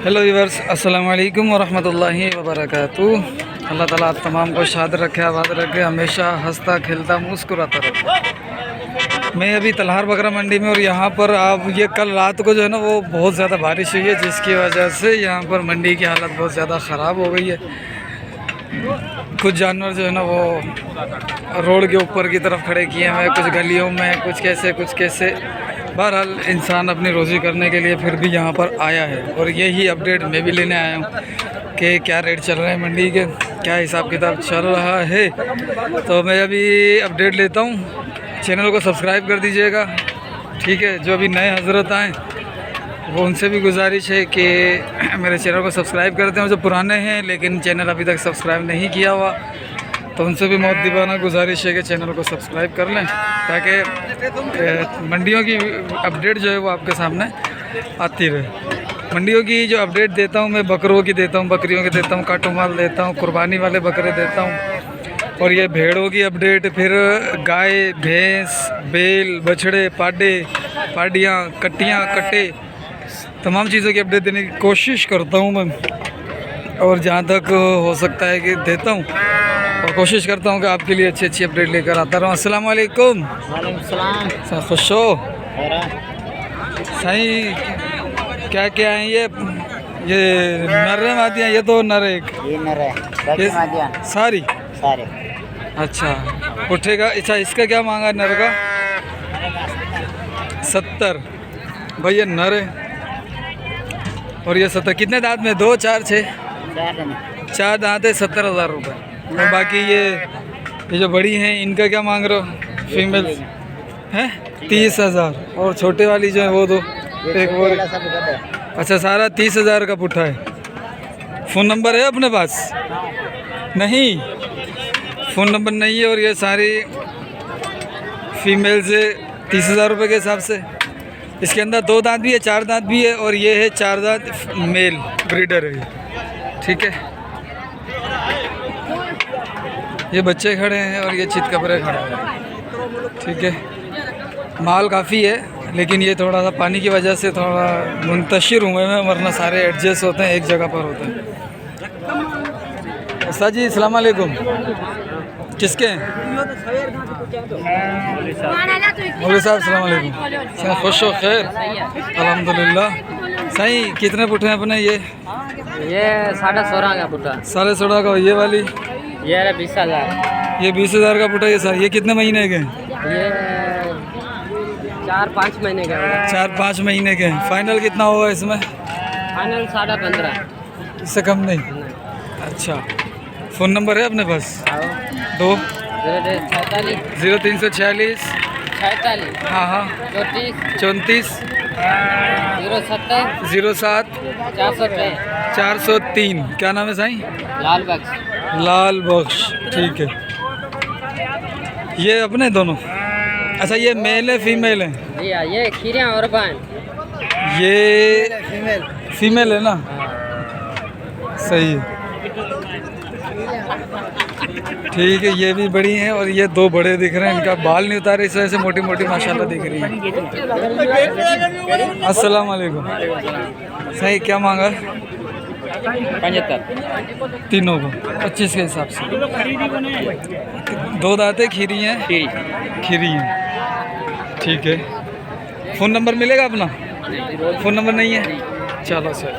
Hello viewers, अस्सलाम वालेकुम वरहमतुल्लाहि वबरकातुहू। अल्लाह ताला आप तमाम को शाद रखे, आबाद रखे, हमेशा हंसता खेलता मुस्कुराता रखे। मैं अभी तलहार बकरा मंडी में, और यहाँ पर आप ये कल रात को जो है ना वो बहुत ज़्यादा बारिश हुई है, जिसकी वजह से यहाँ पर मंडी की हालत बहुत ज़्यादा ख़राब हो गई है। कुछ जानवर जो है ना वो रोड के ऊपर की तरफ खड़े किए हुए हैं, कुछ गलियों में, कुछ कैसे। बहरहाल इंसान अपनी रोज़ी करने के लिए फिर भी यहाँ पर आया है, और यही अपडेट मैं भी लेने आया हूँ कि क्या रेट चल रहे हैं मंडी के, क्या हिसाब किताब चल रहा है। तो मैं अभी अपडेट लेता हूँ। चैनल को सब्सक्राइब कर दीजिएगा, ठीक है। जो अभी नए हजरत आएँ वो उनसे भी गुजारिश है कि मेरे चैनल को सब्सक्राइब करते हैं। जो पुराने हैं लेकिन चैनल अभी तक सब्सक्राइब नहीं किया हुआ, तो उनसे भी मौत दीवाना गुजारिश है कि चैनल को सब्सक्राइब कर लें, ताकि मंडियों की अपडेट जो है वो आपके सामने आती रहे। मंडियों की जो अपडेट देता हूँ मैं, बकरों की देता हूँ, बकरियों की देता हूँ, काटू माल देता हूँ, कुर्बानी वाले बकरे देता हूँ, और ये भेड़ों की अपडेट, फिर गाय, भैंस, बैल, बछड़े, पाडे, पाडियाँ, कट्टियाँ, कट्टे, तमाम चीज़ों की अपडेट देने की कोशिश करता हूँ मैं, और जहाँ तक हो सकता है कि देता हूँ, और कोशिश करता हूँ कि आपके लिए अच्छी अच्छी अपडेट लेकर आता रहूँ। अस्सलाम वालेकुम। वालेकुम। खुश हो सही? क्या क्या है ये नर है मादियाँ? ये तो नर है, ये नर है, ये सारी। अच्छा, उठेगा। अच्छा, इसका क्या मांगा नर का? 70। भाई ये नर है, और ये 70। कितने दांत में? 2, 4, 6? 4 दांत है, 70,000 रुपये। और बाकी ये जो बड़ी हैं इनका क्या मांग रहे हो? फीमेल है 30,000, और छोटे वाली जो है वो दो, एक वो। अच्छा, सारा 30,000 का पुट्ठा है। फ़ोन नंबर है अपने पास? नहीं, फ़ोन नंबर नहीं है। और ये सारी फीमेल से 30,000 रुपये के हिसाब से। इसके अंदर 2 दांत भी है, 4 दांत भी है, और ये है 4 दांत मेल ब्रीडर है, ठीक है। ये बच्चे खड़े हैं और ये चित कपड़े खड़े हैं, ठीक है। माल काफ़ी है, लेकिन ये थोड़ा सा पानी की वजह से थोड़ा मुंतशिर हुए हैं, वरना सारे एडजस्ट होते हैं, एक जगह पर होते हैं। उस्ताद जी अस्सलाम वालेकुम। किसके हैं? मौलवी साहब अस्सलाम वालेकुम। खुश हो? खैर, अल्हम्दुलिल्लाह। सही। कितने पुट्ठे हैं अपने? ये 16.5 का पुट्ठा। 16.5 का। ये वाली? ये 20,000। ये 20,000 का पुट्ठा। ये कितने महीने के? ये 4-5 महीने का होगा। 4-5 महीने के। फाइनल कितना होगा इसमें? फाइनल 15.5। इससे कम नहीं? अच्छा। फ़ोन नंबर है अपने पास? 2 0346 हाँ हाँ 34 07 403। क्या नाम है साईं? लाल बख्श, ठीक है। ये अपने दोनों? अच्छा, ये मेल है फीमेल है? ये खीरियाँ और बान। ये फीमेल है ना? सही है, ठीक है। ये भी बड़ी हैं, और ये 2 बड़े दिख रहे हैं। इनका बाल नहीं उतारे, इस वजह से मोटी मोटी माशाल्लाह दिख रही है। अस्सलाम वालेकुम। सही। क्या मांगा? 75 तीनों को 25 के हिसाब से। 2 दांतें खीरी हैं? खीरी हैं, ठीक है। फ़ोन नंबर मिलेगा अपना? फ़ोन नंबर नहीं है? चलो सर।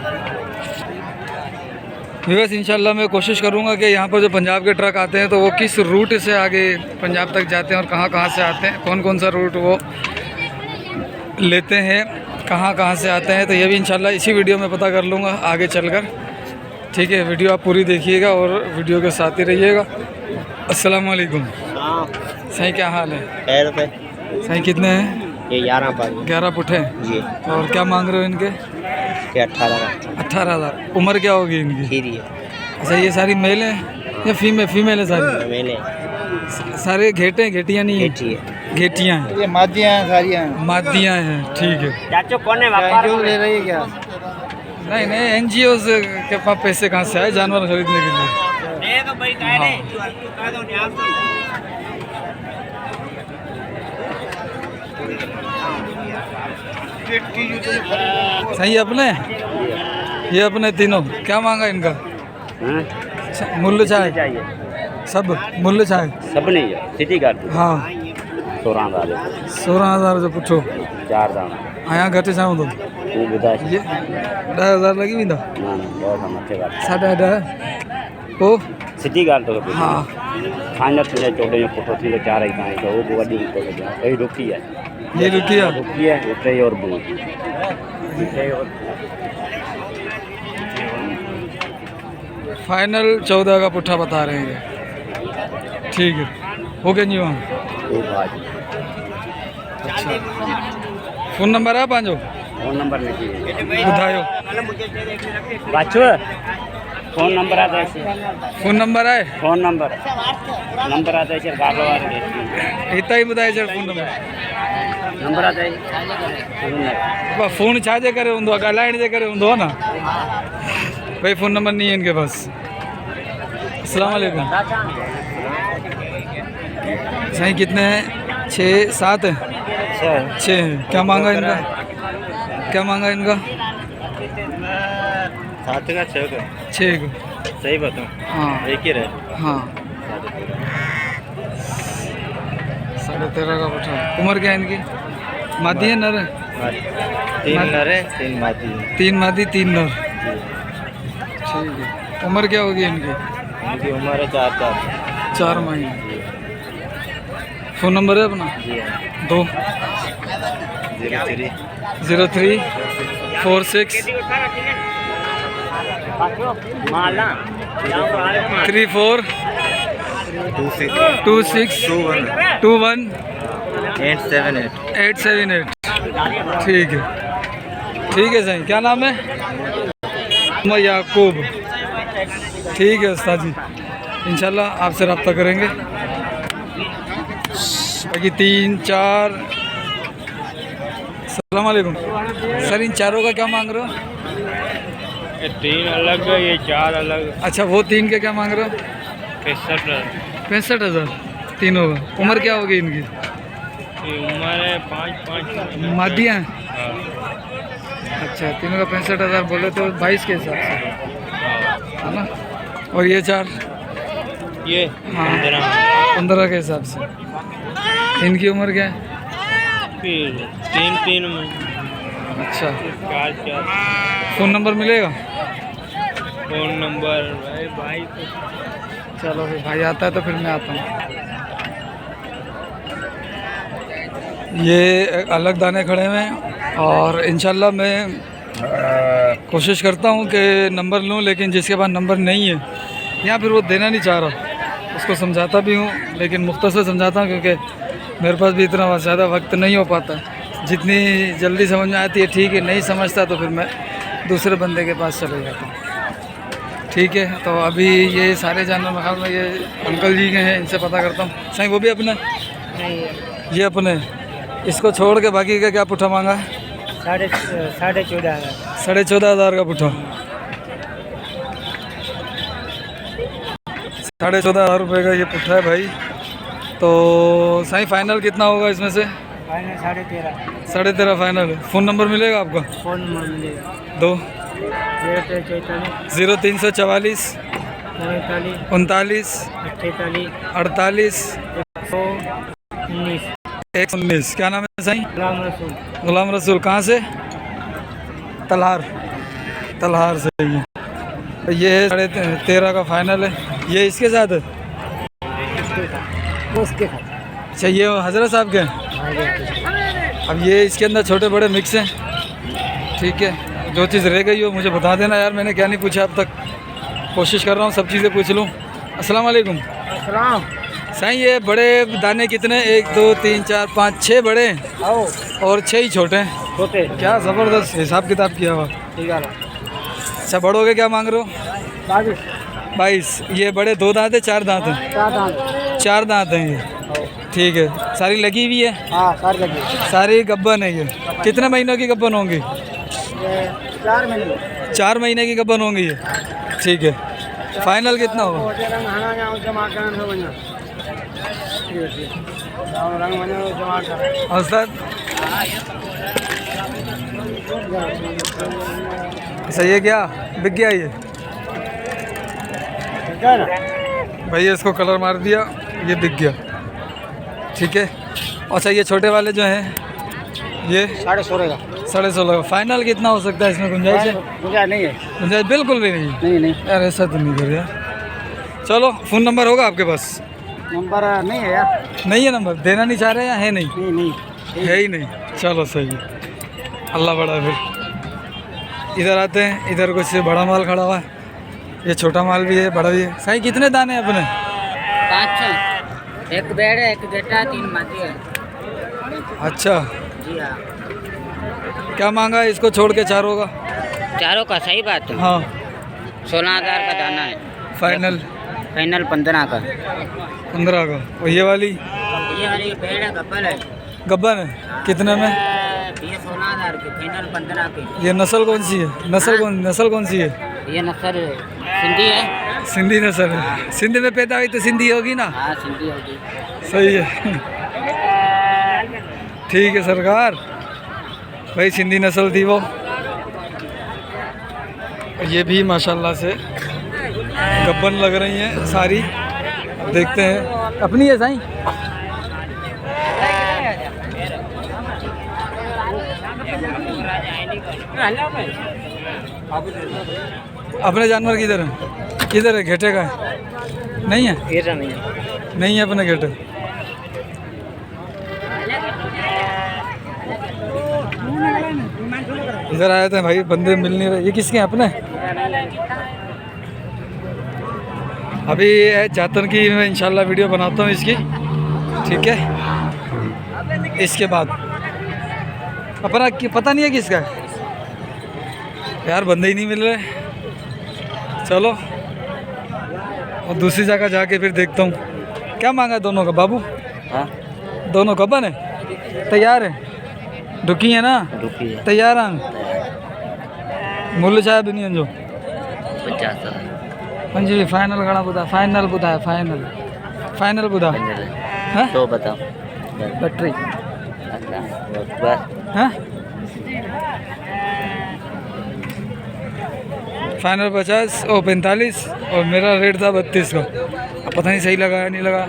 बस इंशाल्लाह मैं कोशिश करूंगा कि यहाँ पर जो पंजाब के ट्रक आते हैं तो वो किस रूट से आगे पंजाब तक जाते हैं, और कहाँ कहाँ से आते हैं, कौन कौन सा रूट वो लेते हैं, कहाँ कहाँ से आते हैं। तो ये भी इंशाल्लाह इसी वीडियो में पता कर लूँगा आगे चलकर, ठीक है। वीडियो आप पूरी देखिएगा और वीडियो के साथ ही रहिएगा। अस्सलाम वालेकुम। सही, क्या हाल है? सही। कितने हैं? ये 11 पुट्ठे जी। और क्या मांग रहे हो इनके? 18,000। उम्र क्या होगी इनकी? अच्छा, ये सारी मेल है या फीमेल है? सारी मेल है। सारे घेटे हैं? घेटियाँ नहीं है? घेटियाँ हैं। ये मादियाँ हैं, सारी मादियाँ हैं, ठीक है। चाचो कौन है? व्यापार ले रही है क्या? नहीं, NGO के पास पैसे कहाँ से आए जानवर खरीदने के लिए? सही अपने ये अपने तीनों क्या मांगा इनका? मूल्य चाहे चाहिए सब मूल्य चाहे सब नहीं है सिटी कार्ड हाँ 16,000 16,000 जो पुछो 4 दाना आया घटि जाऊं तो तू बुधा ये 10,000 लगी वेंदा ना बहुत समझते बात 10.5 पोइ सिटी कार्ड तो हाँ फाइनल तुझे 14 जो फोटो थी 4 ही काई तो वो वडी को यही रुकी है ये रुकिया रुकी है उतरे और बोल फाइनल 14 का पुट्ठा बता रहे हैं ये। ठीक है हो गया नहीं वहाँ वो भाई अच्छा फ़ोन नंबर है पंहिंजो फोन नंबर लिखी ॿुधायो बाचो फोन नंबर आता है फ़ोन नंबर आहे फोन नंबर आता है गाड़ो वाले हितां ई ॿुधाए छॾ फ़ोन नंबर नंबर आता है फ़ोन छाजे करे हूंदो आहे ॻाल्हाइण जे करे हूंदो आहे न भाई फ़ोन नंबर नहीं है इनके पास अस्सलाम वालेकुम साईं कितने हैं 6-7 हैं 6 हैं क्या मांगा इनका क्या मांगा इनका 7 का 6 का 6 को सही बताऊं हाँ एक ही रहे हाँ 13.5 का पठा उम्र क्या है इनकी मादी है नर है 3 नर है 3 मादी 3 मादी 3 नर ठीक है उम्र क्या होगी इनकी इनकी उम्र है 4 महीने फ़ोन नंबर है अपना जी हाँ 2 03 46 माला 34 26 21 878 ठीक है सही क्या नाम है मोहम्मद याकूब ठीक है उस्ताद जी इंशाल्लाह आपसे रब्ता करेंगे बाकी 3-4 अस्सलाम वालेकुम सर इन चारों का क्या मांग रहे हो 3 अलग ये 4 अलग अच्छा वो 3 के क्या मांग रहे हो 65,000 तीनों का उम्र क्या होगी इनकी उम्र है 5 मादियाँ हैं अच्छा तीनों का 65,000 बोले तो 22 के हिसाब से है ना और ये 4 ये हाँ 15 के हिसाब से इनकी उम्र क्या है फिर 3 में अच्छा 4 फ़ोन नंबर मिलेगा फोन नंबर भाई चलो फिर भाई आता है तो फिर मैं आता हूँ ये अलग दाने खड़े हुए हैं और इंशाल्लाह मैं कोशिश करता हूँ कि नंबर लूँ लेकिन जिसके पास नंबर नहीं है या फिर वो देना नहीं चाह रहा उसको समझाता भी हूँ लेकिन मुख्तसर समझाता हूँ क्योंकि मेरे पास भी इतना ज़्यादा वक्त नहीं हो पाता जितनी जल्दी समझ में आती है ठीक है नहीं समझता तो फिर मैं दूसरे बंदे के पास चले जाता हूँ ठीक है तो अभी ये सारे जानवर में ख्याल में ये अंकल जी के हैं इनसे पता करता हूँ सही वो भी अपने ये अपने इसको छोड़ के बाकी का क्या पुट्ठा मांगा है 14,500 का पुट्ठा 14,500 रुपये का ये पुट्ठा है भाई तो सही फाइनल कितना होगा इसमें से फाइनल 13.5 फाइनल है फ़ोन नंबर मिलेगा आपका फोन नंबर मिलेगा 2 0344 0344 39 48 48 19 119 क्या नाम है साईं गुलाम रसूल कहाँ से तलहार से ही है ये 13.5 का फाइनल है ये इसके साथ है उसके अच्छा ये हजरत साहब के हैं अब ये इसके अंदर छोटे बड़े मिक्स हैं ठीक है जो चीज़ रह गई हो मुझे बता देना यार मैंने क्या नहीं पूछा अब तक कोशिश कर रहा हूँ सब चीज़ें पूछ लूँ अस्सलाम वालेकुम साईं ये बड़े दाने कितने 1 2 3 4 5 6 बड़े हैं और 6 ही छोटे हैं छोटे क्या ज़बरदस्त हिसाब किताब किया हुआ ठीक है अच्छा बड़ों के क्या मांग रहे हो 22 ये बड़े 2 दांत है 4 दांत हैं 4 दांत हैं ये ठीक है सारी लगी हुई है हाँ सारी लगी सारी गब्बन है ये कितने महीनों की गब्बन होंगी 4 महीने 4 महीने की गब्बन होंगी ये ठीक है फाइनल कितना होगा उस्ताद अच्छा ये क्या बिक गया ये? भैया इसको कलर मार दिया, ये बिक गया। ठीक है। अच्छा ये छोटे वाले जो हैं ये 16.5 का। 16.5 का। फाइनल कितना हो सकता है इसमें? गुंजाइश है? गुंजाइश नहीं है। गुंजाइश बिल्कुल भी नहीं? नहीं नहीं यार ऐसा तो नहीं कर यार। चलो फ़ोन नंबर होगा आपके पास? नंबर नहीं है यार। नहीं है नंबर? देना नहीं चाह रहे या है नहीं? नहीं नहीं है ही नहीं। चलो सही है, अल्लाह बड़ा है। फिर इधर आते हैं, इधर कुछ बड़ा माल खड़ा हुआ है। ये छोटा माल भी है, बड़ा भी है। सही कितने दाने हैं अपने? 5, एक बेड़ है, एक गेटा, 3 मादी है। अच्छा जी हाँ। क्या मांगा है इसको छोड़ के चारों का? चारों का सही बात है। हाँ 16,000 का दाना है। फाइनल? फाइनल 15 का। 15 का। और ये वाली? ये वाली बेड़ है, गब्बल है। गब्बन है, कितने में? ये 16,000 की, फाइनल 15 की। ये नस्ल कौन सी है? नस्ल कौन सी है? ये नस्ल सिंधी है। सिंधी नस्ल है। सिंध में पैदा हुई तो सिंधी होगी ना? हाँ सिंधी होगी। सही है। ठीक है सरकार, भाई सिंधी नस्ल थी वो। ये भी माशाल्लाह से गब्बन लग रही हैं सारी। अब देखते हैं। अपनी है साईं? अपने जानवर किधर है? किधर है? घेटे का है? नहीं है? नहीं है अपने घेटे। इधर आए थे भाई, बंदे मिल नहीं रहे। ये किसके हैं अपने? अभी जातन की मैं इंशाल्लाह वीडियो बनाता हूँ इसकी। ठीक है, इसके बाद अपना पता नहीं है किसका है यार, बंदे ही नहीं मिल रहे। चलो और दूसरी जगह जाके फिर देखता हूँ। क्या मांगा दोनों का बाबू? हाँ दोनों कबन है? तैयार है? ढुकी है ना? रुकी है तैयार हैं? मूल्य चाहे भी नहीं जो 50 पंजी फाइनल घड़ा बुधा? फाइनल बुधा है? फाइनल बुधा? हाँ 100 बताओ बैटरी बस। हाँ फाइनल 50 और 45 और मेरा रेट था 32 का। अब पता नहीं सही लगा या नहीं लगा।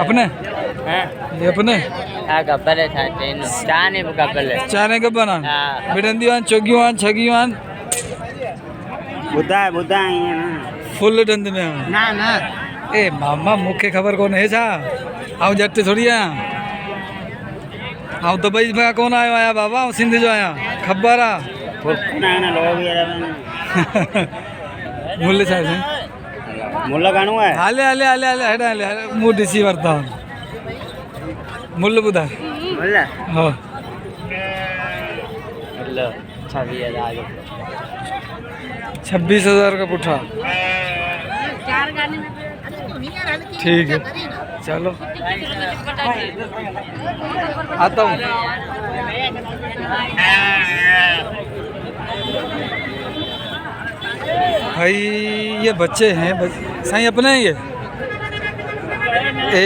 अपने ये अपने गब्बल है, चाने गब्बल है। चाने के बना हाँ। बिडंदीवान चौगिवान छगिवान बुधा है ना। फुल डंद में हाँ। ना ना ए मामा मुख्य खबर कौन है छा? आऊँ जट्टे थोड़ी आया। आऊँ दुबई में कौन आयो आया बाबा? आऊँ सिंध जो आया खबर आ। मूल्य छा मुल्ला कानू है। हाले हाले हाले हाले हेड हाले मुँह डिसी वरता मूल्य बुधा? मुल्ला हाँ 26,000 का पुठा। ठीक है चलो आता हूँ। भाई ये बच्चे हैं साईं अपने हैं ये?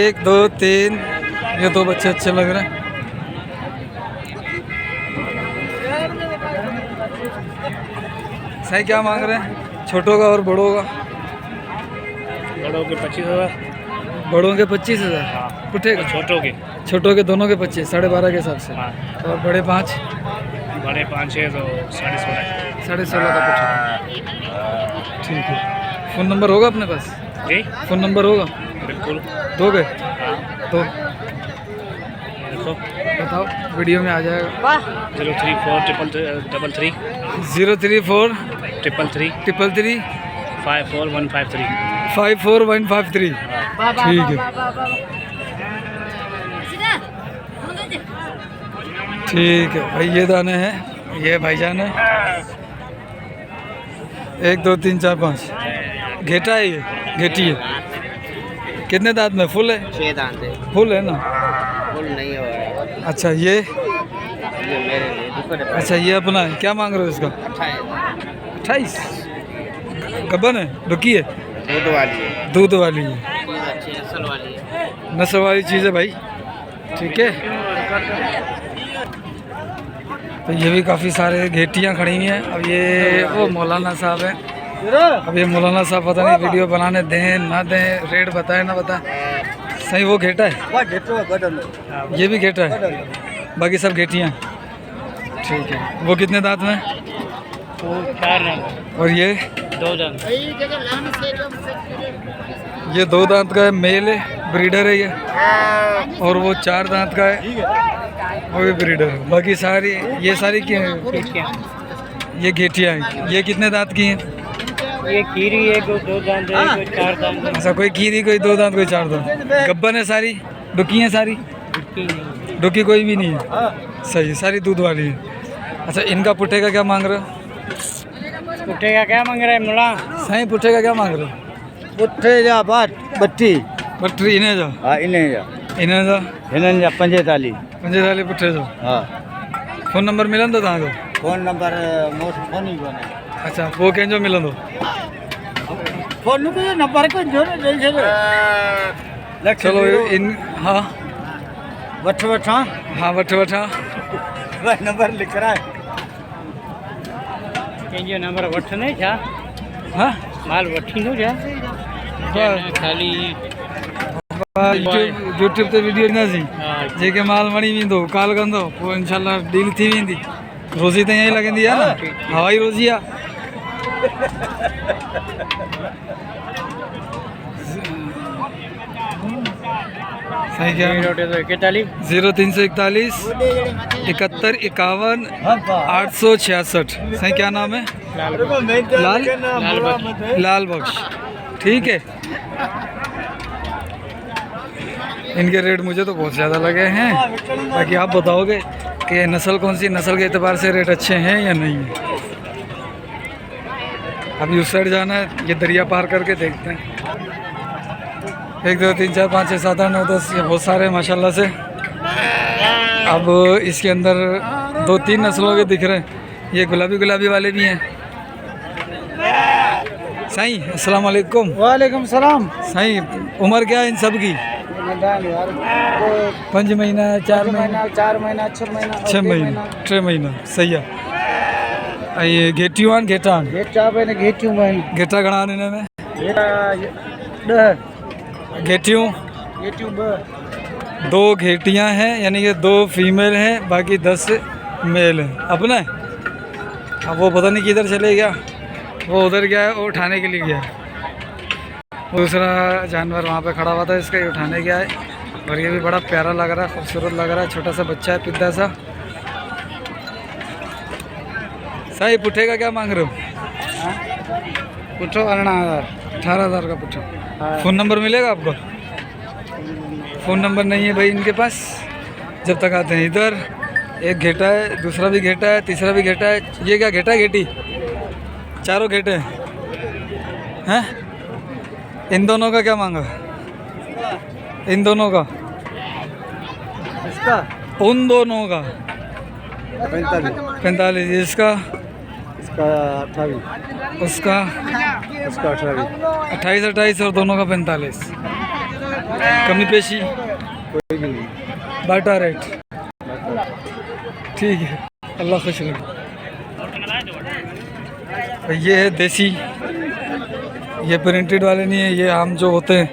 1 2 3 ये 2 बच्चे अच्छे लग रहे हैं। साईं क्या मांग रहे हैं? छोटों का और बड़ों का? बड़ों के 25,000। बड़ों के 25,000 पुठे का? छोटों के दोनों के 25 12.5 के हिसाब से। और बड़े 5? बड़े 5 है तो 16.5 16.5 का पुठा। ठीक है। फ़ोन नंबर होगा अपने पास? जी फ़ोन नंबर होगा? बिल्कुल। दोगे? हाँ तो देखो बताओ, वीडियो में आ जाएगा। 034 333 034 333 333 54153। 54153। ठीक है ठीक है भाई। ये दाने हैं, ये भाईजान है। 1 2 3 4 5 घेटा है ये? घेटी है। कितने दांत में? फुल है? 6 दांत है। फुल है ना? फुल नहीं हो रहा है। अच्छा ये मेरे लिए अच्छा ये अपना है। क्या मांग रहे हो इसका? 28 गब्बन है? डुकी है? दूध वाली है। दूध वाली है, अच्छी नस्ल वाली है। नस्ल वाली चीज़ है भाई। ठीक है तो ये भी काफ़ी सारे घेटियाँ खड़ी हुई हैं। अब ये वो मौलाना साहब हैं। अब ये मौलाना साहब पता नहीं वीडियो बनाने दें ना दें, रेट बताए ना बताए। सही वो घेटा है, ये भी घेटा है, बाकी सब घेटियाँ। ठीक है, वो कितने दांत में? वो 4 नंबर और ये 2 दांत। ये 2 दांत का है, मेल है, ब्रीडर है ये। और वो 4 दांत का है, वो भी ब्रीडर है। बाकी सारी ये सारी क्या है? ये घेटियाँ हैं। ये कितने दांत की हैं? ये खीरी है, 2 दांत है, कोई 4 दांत है। अच्छा, कोई खीरी, कोई 2 दांत, कोई 4 दांत। गब्बन है सारी, डुकी हैं सारी? डुकी कोई भी नहीं है। सही, सारी दूध वाली है। अच्छा, इनका पुट्ठे का क्या मांग रहे हो? पुट्ठे का क्या मांग रहा है मुला? सही, पुट्ठे का क्या मांग रहे हो? पुट्ठे जा बाट बट्टी बट्टी इन्हें जो हाँ इन्हें जा इन्हें जो हिननि जा 45 पंजे पुट्ठे जो हाँ फोन नंबर मिलंदो तव्हांजो? फोन नंबर मोट फोन ही कोन्हे अच्छा, वो कंहिंजो मिलंदो? फोन नंबर को जो न ॾेई छॾो चलो इन हाँ वठां हाँ वठां नंबर लिख रहा है कंहिंजो नंबर वठंदे छा? हाँ माल वठींदो छा? खाली यूट्यूब ते वीडियो ॾींदासीं, जेके माल वणी वेंदो कॉल कंदो, पोइ इंशाल्लाह डील थी वेंदी। रोज़ी त ईअं ई लॻंदी आहे न, हवाई रोज़ी आहे। सही क्या? 0341 71 51 866। सही क्या नाम है? लाल बख्श। ठीक है, इनके रेट मुझे तो बहुत ज़्यादा लगे हैं, बाकी आप बताओगे कि नस्ल कौन सी, नस्ल के एतबार से रेट अच्छे हैं या नहीं है। अभी उस साइड जाना है, ये दरिया पार करके देखते हैं। 1 2 3 4 5 6 7 8 9 10, ये बहुत सारे माशाल्लाह से। अब इसके अंदर 2 3 नस्लों के दिख रहे हैं। ये गुलाबी वाले भी हैं। साईं अस्सलाम वालेकुम। वालेकुम सलाम। साईं उम्र क्या है इन सब की? 5 महीना 4 महीना 4 महीना 6 महीना 6 महीना 3 महीना। सही है। ये घेटियूं आहिनि घेटा आहिनि? घेटा आहिनि घेटियूं आहिनि घेटा घणा आहिनि हिन में? 10 घेटियूं 2 घेटियां हैं, यानी कि 2 फीमेल हैं, बाकी 10 मेल हैं। अपना है? अब वो पता नहीं किधर चले गया, वो उधर गया है, वो उठाने के लिए गया है। दूसरा जानवर वहाँ पे खड़ा हुआ था, इसका ये उठाने गया है। और ये भी बड़ा प्यारा लग रहा है, खूबसूरत लग रहा है, छोटा सा बच्चा है, पिद्दा सा। सही, पुट्ठे का क्या मांग रहे हो? पुट्ठो 18,000 का पुट्ठा। फ़ोन नंबर मिलेगा आपको? फ़ोन नंबर नहीं है भाई इनके पास। जब तक आते हैं इधर, एक घेटा है, दूसरा भी घेटा है, तीसरा भी घेटा है। ये क्या घेटा है? घेटी चारों घेटे हैं। इन दोनों का क्या मांगा? इन दोनों का? इसका उन दोनों का 45। इसका? इसका 28 उसका? उसका 28 और दोनों का 45। कमी पेशी कोई भी नहीं। बाटा रेट। ठीक है, अल्लाह खुश रखे। ये है देसी, ये प्रिंटेड वाले नहीं है, ये आम जो होते हैं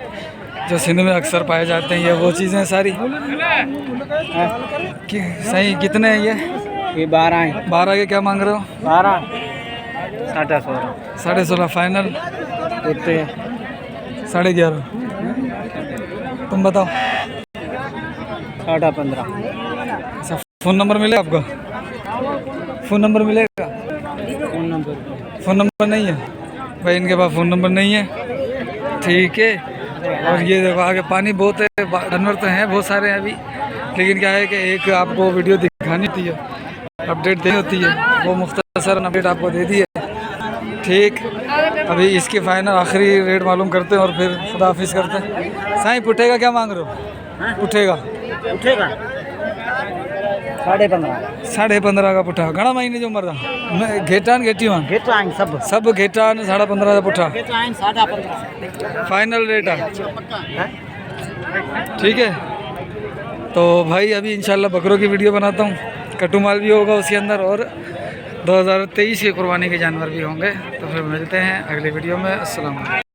जो सिंध में अक्सर पाए जाते हैं, ये वो चीज़ें हैं सारी। सही, कितने हैं ये? 12 है। 12 के क्या मांग रहे हो? 12 16.5 16.5 फाइनल? उतने 11.5। तुम बताओ। 15.5। अच्छा, फ़ोन नंबर मिलेगा आपका? फ़ोन नंबर मिलेगा? फ़ोन नंबर नहीं है भाई इनके पास, फ़ोन नंबर नहीं है। ठीक है। और ये देखो आगे पानी बहुत है, जानवर तो हैं बहुत सारे हैं अभी, लेकिन क्या है कि एक आपको वीडियो दिखानी होती है, अपडेट देनी होती है, वो मुख्तसर अपडेट आपको दे दी है। ठीक, अभी इसकी फाइनल आखिरी रेट मालूम करते हैं और फिर खुदा हाफिज़ करते हैं। साईं पुट्ठे का क्या मांग रहे हो? पुट्ठे का? उठेगा 15.5 15.5 का पुट्ठा। घणा महीने जो उम्र था? घेटान घेटियूं घेटा आहिनि सब घेटान 15.5 का पुट्ठा। घेटा आहिनि 15.5 फाइनल रेट है। ठीक है, तो भाई अभी इंशाल्लाह बकरों की वीडियो बनाता हूँ। कट्टू माल भी होगा उसके अंदर, और 2023 के कुर्बानी के जानवर भी होंगे। तो फिर मिलते हैं अगले वीडियो में। अस्सलाम वालेकुम।